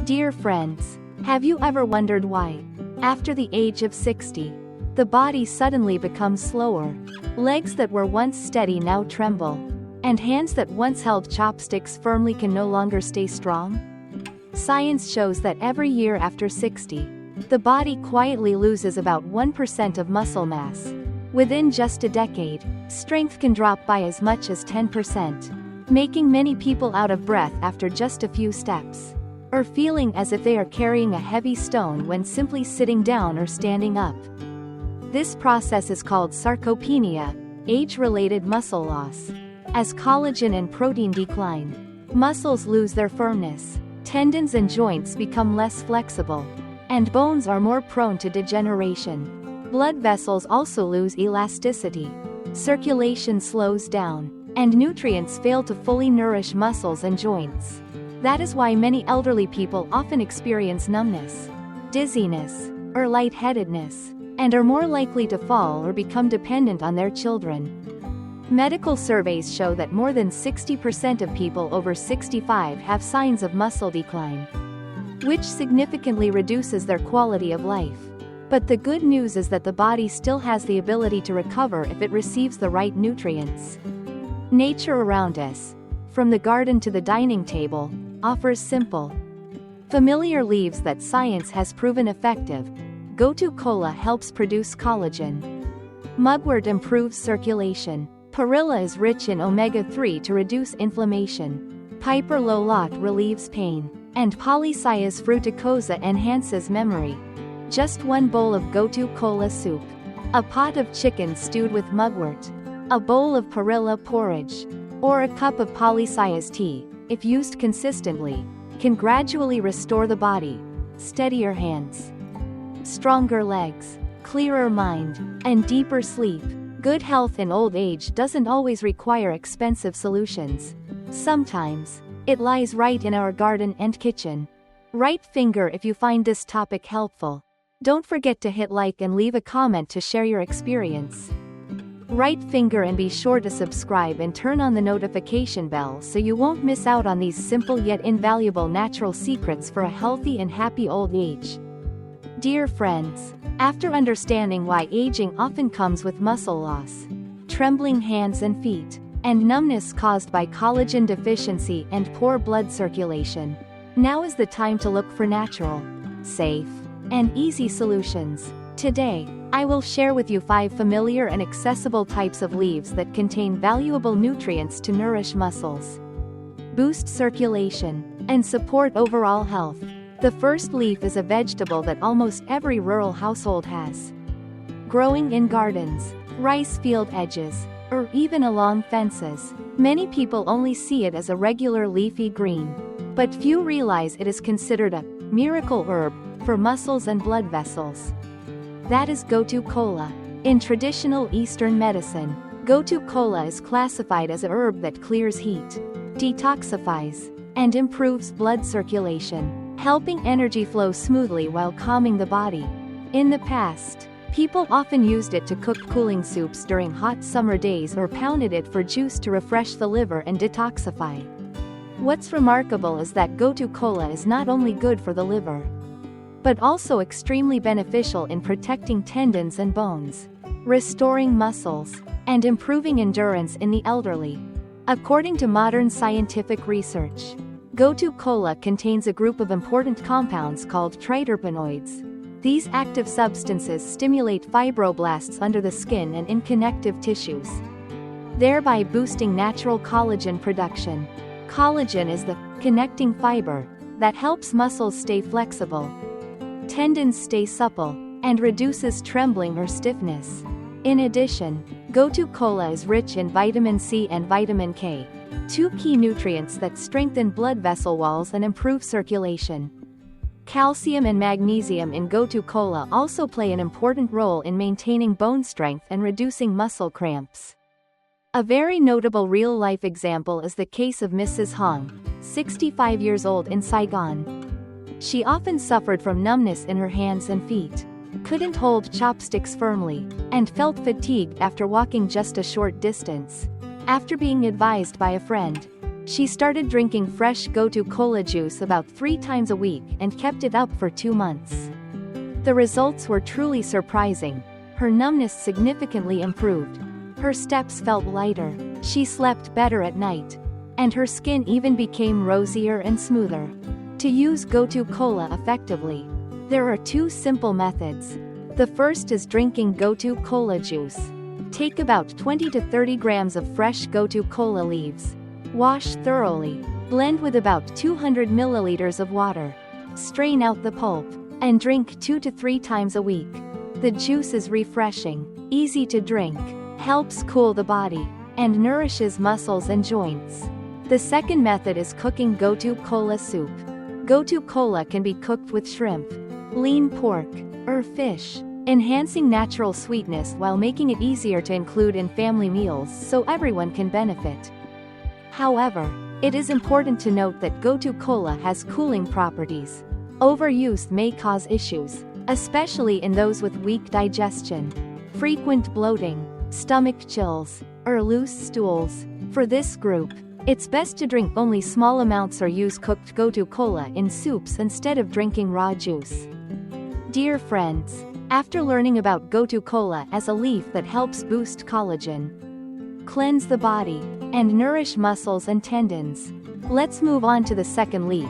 Dear friends, have you ever wondered why, after the age of 60, the body suddenly becomes slower? Legs that were once steady now tremble, and hands that once held chopsticks firmly can no longer stay strong? Science shows that every year after 60, the body quietly loses about 1% of muscle mass. Within just a decade, strength can drop by as much as 10%, making many people out of breath after just a few steps, or feeling as if they are carrying a heavy stone when simply sitting down or standing up. This process is called sarcopenia, age-related muscle loss. As collagen and protein decline, muscles lose their firmness, tendons and joints become less flexible, and bones are more prone to degeneration. Blood vessels also lose elasticity, circulation slows down, and nutrients fail to fully nourish muscles and joints. That is why many elderly people often experience numbness, dizziness, or lightheadedness, and are more likely to fall or become dependent on their children. Medical surveys show that more than 60% of people over 65 have signs of muscle decline, which significantly reduces their quality of life. But the good news is that the body still has the ability to recover if it receives the right nutrients. Nature around us, from the garden to the dining table, offers simple, familiar leaves that science has proven effective. Gotu Kola helps produce collagen. Mugwort improves circulation. Perilla is rich in omega-3 to reduce inflammation. Lolot relieves pain. And Polyscias Fruticosa enhances memory. Just one bowl of Gotu Kola soup, a pot of chicken stewed with mugwort, a bowl of Perilla porridge, or a cup of Polyscias tea, if used consistently, can gradually restore the body, steadier hands, stronger legs, clearer mind, and deeper sleep. Good health in old age doesn't always require expensive solutions. Sometimes, it lies right in our garden and kitchen. Right finger if you find this topic helpful. Don't forget to hit like and leave a comment to share your experience. Right finger and be sure to subscribe and turn on the notification bell so you won't miss out on these simple yet invaluable natural secrets for a healthy and happy old age. Dear friends, after understanding why aging often comes with muscle loss, trembling hands and feet, and numbness caused by collagen deficiency and poor blood circulation, now is the time to look for natural, safe, and easy solutions. Today, I will share with you 5 familiar and accessible types of leaves that contain valuable nutrients to nourish muscles, boost circulation, and support overall health. The first leaf is a vegetable that almost every rural household has. Growing in gardens, rice field edges, or even along fences, many people only see it as a regular leafy green. But few realize it is considered a miracle herb for muscles and blood vessels. That is Gotu Kola. In traditional Eastern medicine, Gotu Kola is classified as a herb that clears heat, detoxifies, and improves blood circulation, helping energy flow smoothly while calming the body. In the past, people often used it to cook cooling soups during hot summer days or pounded it for juice to refresh the liver and detoxify. What's remarkable is that Gotu Kola is not only good for the liver, but also extremely beneficial in protecting tendons and bones, restoring muscles, and improving endurance in the elderly. According to modern scientific research, Gotu Kola contains a group of important compounds called triterpenoids. These active substances stimulate fibroblasts under the skin and in connective tissues, thereby boosting natural collagen production. Collagen is the connecting fiber that helps muscles stay flexible, tendons stay supple, and reduces trembling or stiffness. In addition, Gotu Kola is rich in vitamin C and vitamin K, 2 key nutrients that strengthen blood vessel walls and improve circulation. Calcium and magnesium in Gotu Kola also play an important role in maintaining bone strength and reducing muscle cramps. A very notable real-life example is the case of Mrs. Hong, 65 years old in Saigon. She often suffered from numbness in her hands and feet, couldn't hold chopsticks firmly, and felt fatigued after walking just a short distance. After being advised by a friend, She started drinking fresh Gotu Kola juice about 3 times a week and kept it up for 2 months. The results were truly surprising. Her numbness significantly improved. Her steps felt lighter, she slept better at night, and her skin even became rosier and smoother. To use Gotu Kola effectively, there are 2 simple methods. The first is drinking Gotu Kola juice. Take about 20 to 30 grams of fresh Gotu Kola leaves. Wash thoroughly. Blend with about 200 milliliters of water. Strain out the pulp, and drink 2 to 3 times a week. The juice is refreshing, easy to drink, helps cool the body, and nourishes muscles and joints. The second method is cooking Gotu Kola soup. Gotu Kola can be cooked with shrimp, lean pork, or fish, enhancing natural sweetness while making it easier to include in family meals so everyone can benefit. However, it is important to note that Gotu Kola has cooling properties. Overuse may cause issues, especially in those with weak digestion, frequent bloating, stomach chills, or loose stools. For this group, it's best to drink only small amounts or use cooked Gotu Kola in soups instead of drinking raw juice. Dear friends, after learning about Gotu Kola as a leaf that helps boost collagen, cleanse the body, and nourish muscles and tendons, let's move on to the second leaf,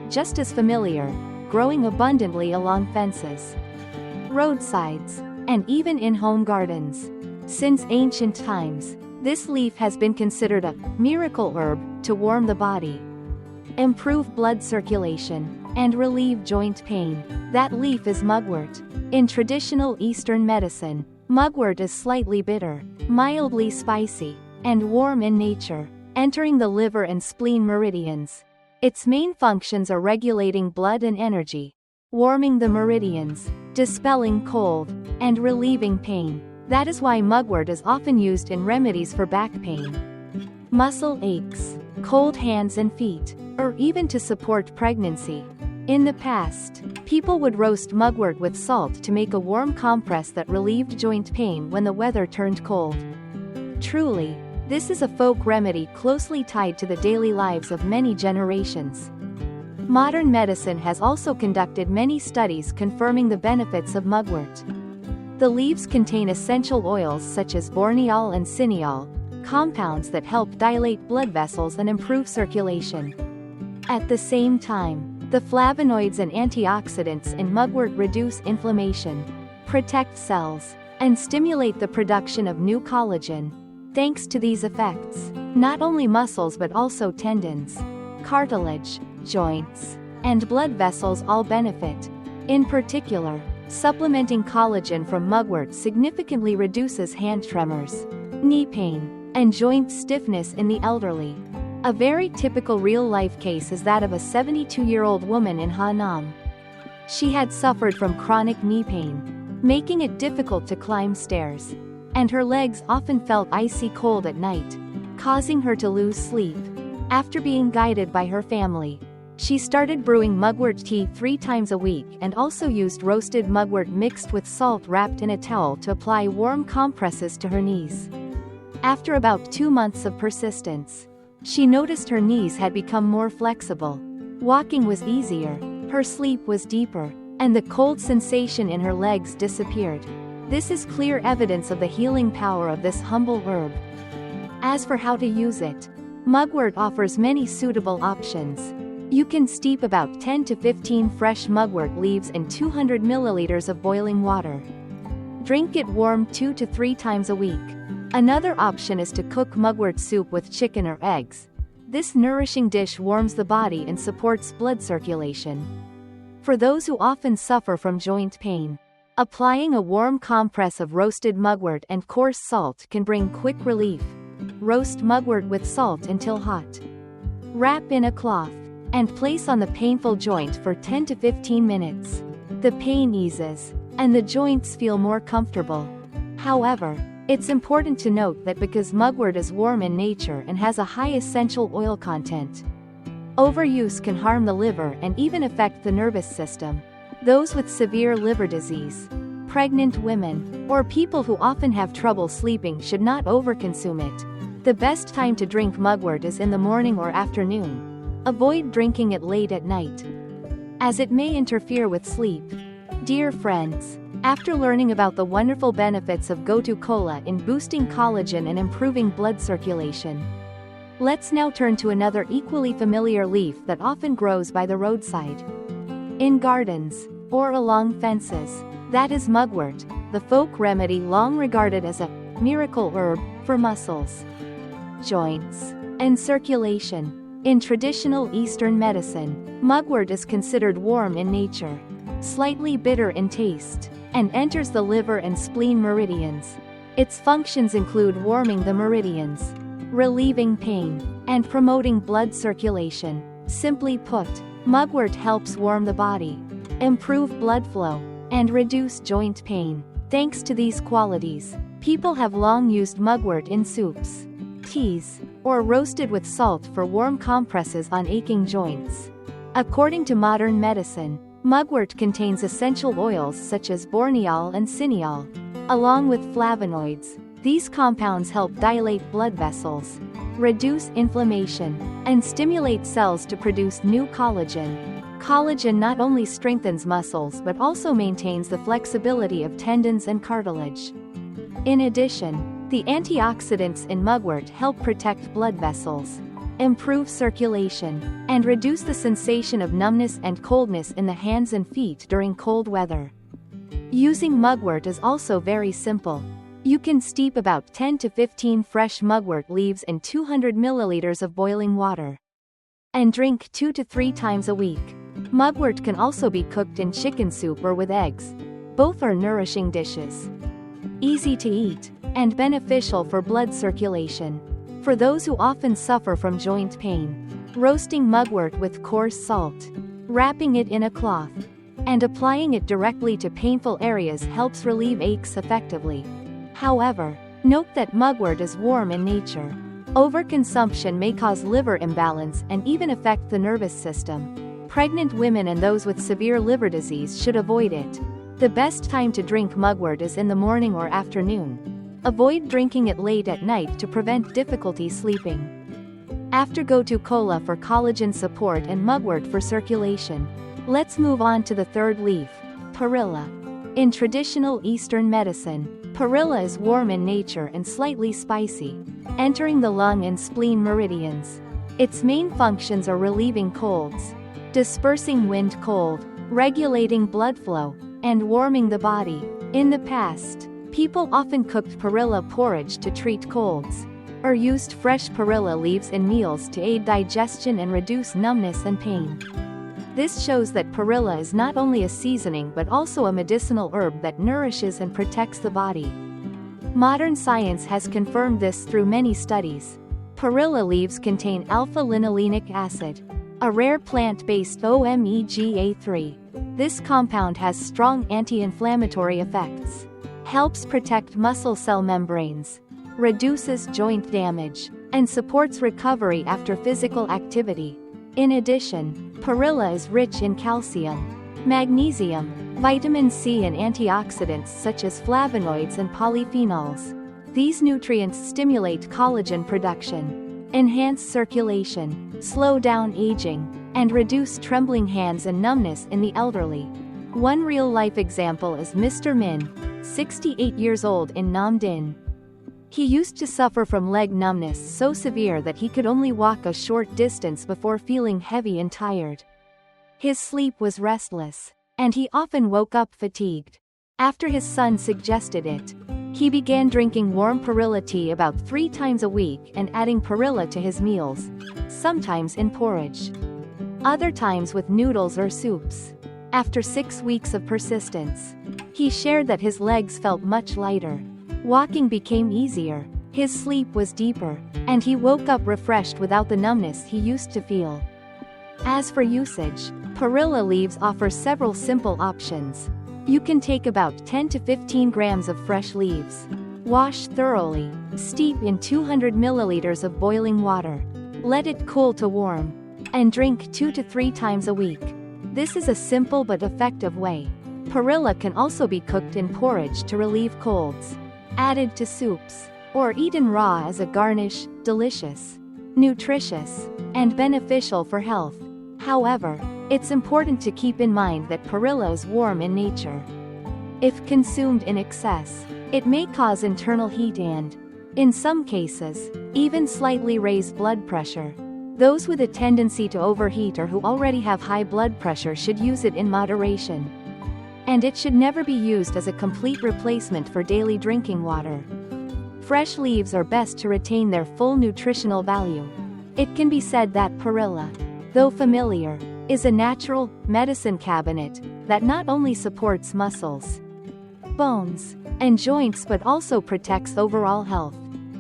just as familiar, growing abundantly along fences, roadsides, and even in home gardens. Since ancient times, this leaf has been considered a miracle herb to warm the body, improve blood circulation, and relieve joint pain. That leaf is mugwort. In traditional Eastern medicine, mugwort is slightly bitter, mildly spicy, and warm in nature, entering the liver and spleen meridians. Its main functions are regulating blood and energy, warming the meridians, dispelling cold, and relieving pain. That is why mugwort is often used in remedies for back pain, muscle aches, cold hands and feet, or even to support pregnancy. In the past, people would roast mugwort with salt to make a warm compress that relieved joint pain when the weather turned cold. Truly, this is a folk remedy closely tied to the daily lives of many generations. Modern medicine has also conducted many studies confirming the benefits of mugwort. The leaves contain essential oils such as borneol and cineol, compounds that help dilate blood vessels and improve circulation. At the same time, the flavonoids and antioxidants in mugwort reduce inflammation, protect cells, and stimulate the production of new collagen. Thanks to these effects, not only muscles but also tendons, cartilage, joints, and blood vessels all benefit. In particular, supplementing collagen from mugwort significantly reduces hand tremors, knee pain, and joint stiffness in the elderly. A very typical real-life case is that of a 72-year-old woman in Hanam. She had suffered from chronic knee pain, making it difficult to climb stairs, and her legs often felt icy cold at night, causing her to lose sleep. After being guided by her family, she started brewing mugwort tea 3 times a week and also used roasted mugwort mixed with salt wrapped in a towel to apply warm compresses to her knees. After about 2 months of persistence, she noticed her knees had become more flexible, walking was easier, her sleep was deeper, and the cold sensation in her legs disappeared. This is clear evidence of the healing power of this humble herb. As for how to use it, mugwort offers many suitable options. You can steep about 10 to 15 fresh mugwort leaves in 200 milliliters of boiling water. Drink it warm 2 to 3 times a week. Another option is to cook mugwort soup with chicken or eggs. This nourishing dish warms the body and supports blood circulation. For those who often suffer from joint pain, applying a warm compress of roasted mugwort and coarse salt can bring quick relief. Roast mugwort with salt until hot. Wrap in a cloth and place on the painful joint for 10 to 15 minutes. The pain eases, and the joints feel more comfortable. However, it's important to note that because mugwort is warm in nature and has a high essential oil content, overuse can harm the liver and even affect the nervous system. Those with severe liver disease, pregnant women, or people who often have trouble sleeping should not overconsume it. The best time to drink mugwort is in the morning or afternoon. Avoid drinking it late at night, as it may interfere with sleep. Dear friends, after learning about the wonderful benefits of Gotu Kola in boosting collagen and improving blood circulation, let's now turn to another equally familiar leaf that often grows by the roadside, in gardens, or along fences. That is mugwort, the folk remedy long regarded as a miracle herb for muscles, joints, and circulation. In traditional Eastern medicine, mugwort is considered warm in nature, slightly bitter in taste, and enters the liver and spleen meridians. Its functions include warming the meridians, relieving pain, and promoting blood circulation. Simply put, mugwort helps warm the body, improve blood flow, and reduce joint pain. Thanks to these qualities, people have long used mugwort in soups, teas, or roasted with salt for warm compresses on aching joints. According to modern medicine, mugwort contains essential oils such as borneol and cineol, along with flavonoids. These compounds help dilate blood vessels, reduce inflammation, and stimulate cells to produce new collagen. Collagen not only strengthens muscles but also maintains the flexibility of tendons and cartilage. In addition, the antioxidants in mugwort help protect blood vessels, improve circulation, and reduce the sensation of numbness and coldness in the hands and feet during cold weather. Using mugwort is also very simple. You can steep about 10 to 15 fresh mugwort leaves in 200 milliliters of boiling water, and drink 2 to 3 times a week. Mugwort can also be cooked in chicken soup or with eggs. Both are nourishing dishes, easy to eat, and beneficial for blood circulation. For those who often suffer from joint pain, roasting mugwort with coarse salt, wrapping it in a cloth, and applying it directly to painful areas helps relieve aches effectively. However, note that mugwort is warm in nature. Overconsumption may cause liver imbalance and even affect the nervous system. Pregnant women and those with severe liver disease should avoid it. The best time to drink mugwort is in the morning or afternoon. Avoid drinking it late at night to prevent difficulty sleeping. After Gotu Kola for collagen support and mugwort for circulation, let's move on to the third leaf, Perilla. In traditional Eastern medicine, Perilla is warm in nature and slightly spicy, entering the lung and spleen meridians. Its main functions are relieving colds, dispersing wind cold, regulating blood flow, and warming the body. In the past, people often cooked perilla porridge to treat colds, or used fresh perilla leaves in meals to aid digestion and reduce numbness and pain. This shows that perilla is not only a seasoning but also a medicinal herb that nourishes and protects the body. Modern science has confirmed this through many studies. Perilla leaves contain alpha-linolenic acid, a rare plant-based omega-3. This compound has strong anti-inflammatory effects, helps protect muscle cell membranes, reduces joint damage, and supports recovery after physical activity. In addition, perilla is rich in calcium, magnesium, vitamin C and antioxidants such as flavonoids and polyphenols. These nutrients stimulate collagen production, enhance circulation, slow down aging, and reduce trembling hands and numbness in the elderly. One real-life example is Mr. Min, 68 years old in Nam Dinh. He used to suffer from leg numbness so severe that he could only walk a short distance before feeling heavy and tired. His sleep was restless, and he often woke up fatigued. After his son suggested it, he began drinking warm perilla tea about 3 times a week and adding perilla to his meals, sometimes in porridge, other times with noodles or soups. After 6 weeks of persistence, he shared that his legs felt much lighter. Walking became easier, his sleep was deeper, and he woke up refreshed without the numbness he used to feel. As for usage, perilla leaves offer several simple options. You can take about 10 to 15 grams of fresh leaves, wash thoroughly, steep in 200 milliliters of boiling water, let it cool to warm, and drink 2 to 3 times a week. This is a simple but effective way. Perilla can also be cooked in porridge to relieve colds, added to soups, or eaten raw as a garnish, delicious, nutritious, and beneficial for health. However, it's important to keep in mind that perilla is warm in nature. If consumed in excess, it may cause internal heat and, in some cases, even slightly raise blood pressure. Those with a tendency to overheat or who already have high blood pressure should use it in moderation. And it should never be used as a complete replacement for daily drinking water. Fresh leaves are best to retain their full nutritional value. It can be said that perilla, though familiar, is a natural medicine cabinet that not only supports muscles, bones, and joints but also protects overall health.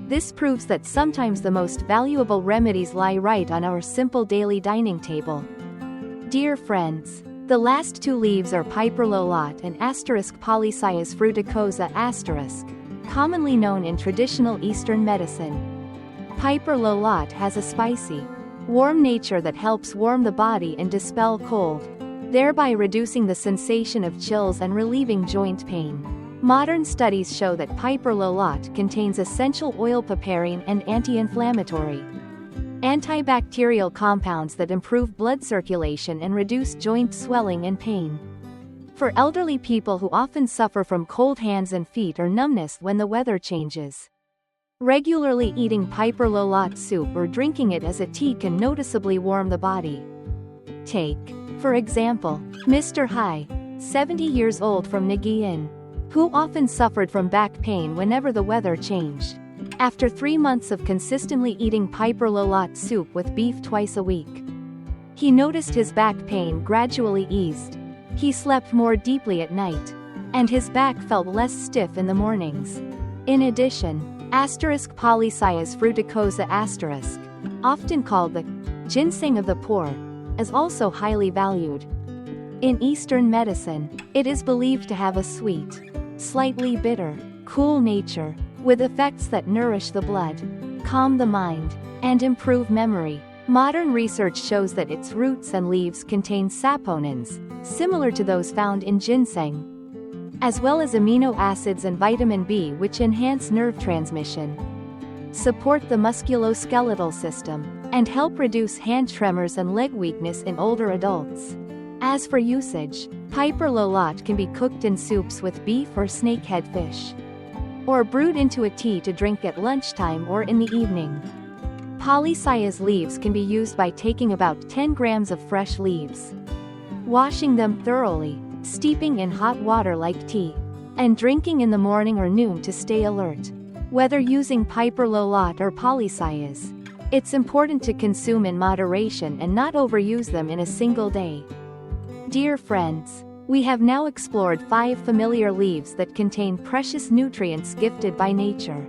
This proves that sometimes the most valuable remedies lie right on our simple daily dining table. Dear friends, the last two leaves are Piper Lolot and Polyscias Fruticosa *, commonly known in traditional Eastern medicine. Piper Lolot has a spicy, warm nature that helps warm the body and dispel cold, thereby reducing the sensation of chills and relieving joint pain. Modern studies show that Piper Lolot contains essential oil papain and anti-inflammatory, antibacterial compounds that improve blood circulation and reduce joint swelling and pain. For elderly people who often suffer from cold hands and feet or numbness when the weather changes, regularly eating Piper Lolot soup or drinking it as a tea can noticeably warm the body. Take, for example, Mr. Hai, 70 years old from Ngải, who often suffered from back pain whenever the weather changed. After 3 months of consistently eating Piper Lolot soup with beef twice a week, he noticed his back pain gradually eased. He slept more deeply at night, and his back felt less stiff in the mornings. In addition, Polyscias Fruticosa *, often called the ginseng of the poor, is also highly valued. In Eastern medicine, it is believed to have a sweet, slightly bitter, cool nature, with effects that nourish the blood, calm the mind, and improve memory. Modern research shows that its roots and leaves contain saponins, similar to those found in ginseng, as well as amino acids and vitamin B, which enhance nerve transmission, support the musculoskeletal system, and help reduce hand tremors and leg weakness in older adults. As for usage, Piper Lolot can be cooked in soups with beef or snakehead fish, or brewed into a tea to drink at lunchtime or in the evening. Polyscias leaves can be used by taking about 10 grams of fresh leaves, washing them thoroughly, steeping in hot water like tea, and drinking in the morning or noon to stay alert. Whether using Piper Lolot or Polyscias, it's important to consume in moderation and not overuse them in a single day. Dear friends, we have now explored 5 familiar leaves that contain precious nutrients gifted by nature.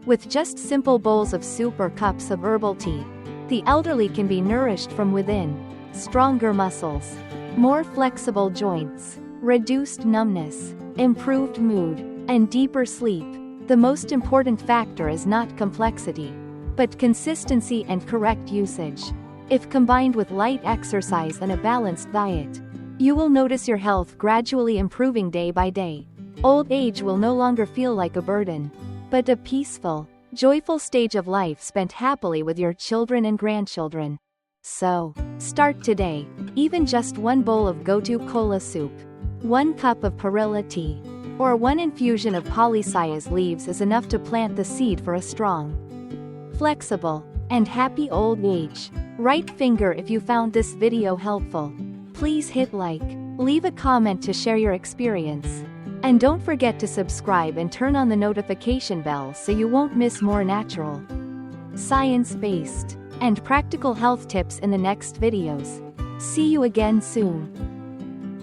With just simple bowls of soup or cups of herbal tea, the elderly can be nourished from within. Stronger muscles, more flexible joints, reduced numbness, improved mood, and deeper sleep. The most important factor is not complexity, but consistency and correct usage. If combined with light exercise and a balanced diet, you will notice your health gradually improving day by day. Old age will no longer feel like a burden, but a peaceful, joyful stage of life spent happily with your children and grandchildren. So, start today. Even just 1 bowl of Gotu Kola soup, 1 cup of Perilla tea, or 1 infusion of Polyscias leaves is enough to plant the seed for a strong, flexible, and happy old age. Right finger if you found this video helpful. Please hit like, leave a comment to share your experience, and don't forget to subscribe and turn on the notification bell so you won't miss more natural, science-based, and practical health tips in the next videos. See you again soon.